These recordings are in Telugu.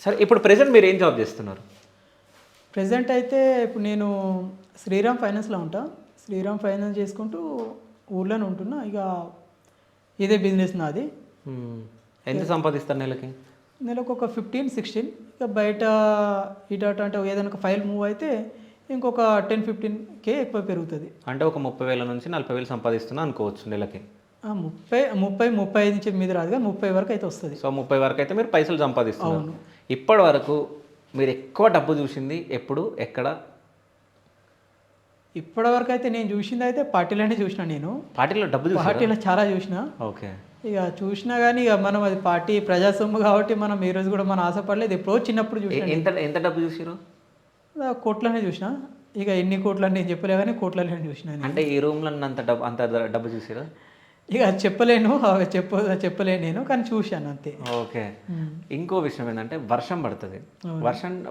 సరే ఇప్పుడు ప్రెసెంట్ మీరు ఏం జాబ్ చేస్తున్నారు? ప్రెజెంట్ అయితే ఇప్పుడు నేను శ్రీరామ్ ఫైనాన్స్లో ఉంటా. శ్రీరామ్ ఫైనాన్స్ చేసుకుంటూ ఊర్లోనే ఉంటున్నా. ఇక ఇదే బిజినెస్ నాది. ఎంత సంపాదిస్తారు నెలకి? నెలకు ఒక 15-16. ఇక బయట ఇటు అటు అంటే ఏదైనా ఒక ఫైల్ మూవ్ అయితే ఇంకొక 10-15K ఎక్కువ పెరుగుతుంది. అంటే ఒక 30,000 నుంచి 40,000 సంపాదిస్తున్నా అనుకోవచ్చు నెలకి. 35 నుంచి మీద రాదు కానీ 30 వరకు అయితే వస్తుంది. సో 30 వరకు అయితే మీరు పైసలు సంపాదిస్తున్నారు. అవును. ఇప్పటి వరకు మీరు ఎక్కువ డబ్బు చూసింది ఎప్పుడు, ఎక్కడ? ఇప్పటి వరకు అయితే నేను చూసింది అయితే పార్టీలోనే చూసిన. నేను పార్టీలో డబ్బు చూసారా? పార్టీలో చాలా చూసిన. ఓకే. ఇక చూసినా కానీ ఇక మనం అది పార్టీ ప్రజాసొమ్ము కాబట్టి మనం ఈ రోజు కూడా మనం ఆశపడలేదు. ఎప్పుడో చిన్నప్పుడు చూసిన. ఎంత డబ్బు చూసారు? కోట్లనే చూసిన. ఇక ఎన్ని కోట్లని నేను చెప్పలే కానీ కోట్లనే చూసిన నేను. అంటే ఈ రూమ్లో అంత డబ్బు చూసారా? ఇక చెప్పలేను, అవి చెప్పలేను నేను, కానీ చూశాను అంతే. ఓకే. ఇంకో విషయం ఏంటంటే వర్షం పడుతుంది.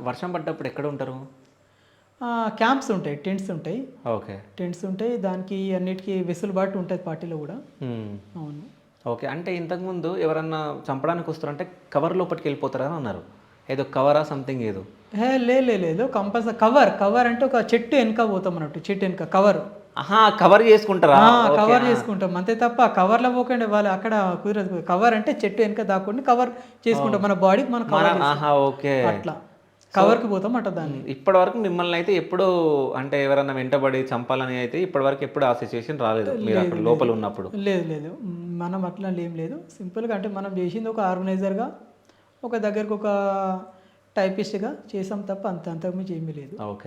వర్షం పడ్డప్పుడు ఎక్కడ ఉంటారు? క్యాంప్స్ ఉంటాయి, టెంట్స్ ఉంటాయి. ఓకే. టెంట్స్ ఉంటాయి, దానికి అన్నిటికీ వెసులుబాటు ఉంటుంది పార్టీలో కూడా. అవును. ఓకే. అంటే ఇంతకుముందు ఎవరన్నా చంపడానికి వస్తారంటే కవర్ లోపలికి వెళ్ళిపోతారని అన్నారు. ఏదో కవరా సంథింగ్ ఏదో. లేదు కంపల్సరీ కవర్ అంటే ఒక చెట్టు వెనక పోతాం అన్నట్టు. చెట్టు వెనక కవర్. కవర్ చేసుకుంటారా? కవర్ చేసుకుంటాం అంతే తప్ప కవర్లో పోకండి వాళ్ళు అక్కడ కుదరదు. కవర్ అంటే చెట్టు వెనక దాక్కుండా కవర్ చేసుకుంటాం మన బాడీకి మనం కవర్. ఓకే. అట్లా కవర్కి పోతాం అంట దాన్ని. ఇప్పటి వరకు మిమ్మల్ని అయితే ఎప్పుడు అంటే ఎవరన్నా వెంటబడి చంపాలని అయితే ఇప్పటి వరకు ఎప్పుడు ఆ సిచ్యువేషన్ రాలేదు మీరు అక్కడ లోపల ఉన్నప్పుడు? లేదు మనం అట్లా ఏం లేదు. సింపుల్గా అంటే మనం చేసింది ఒక ఆర్గనైజర్గా, ఒక దగ్గరకు ఒక టైపిస్ట్గా చేసాం తప్ప అంతకుమించి ఏమీ లేదు. ఓకే.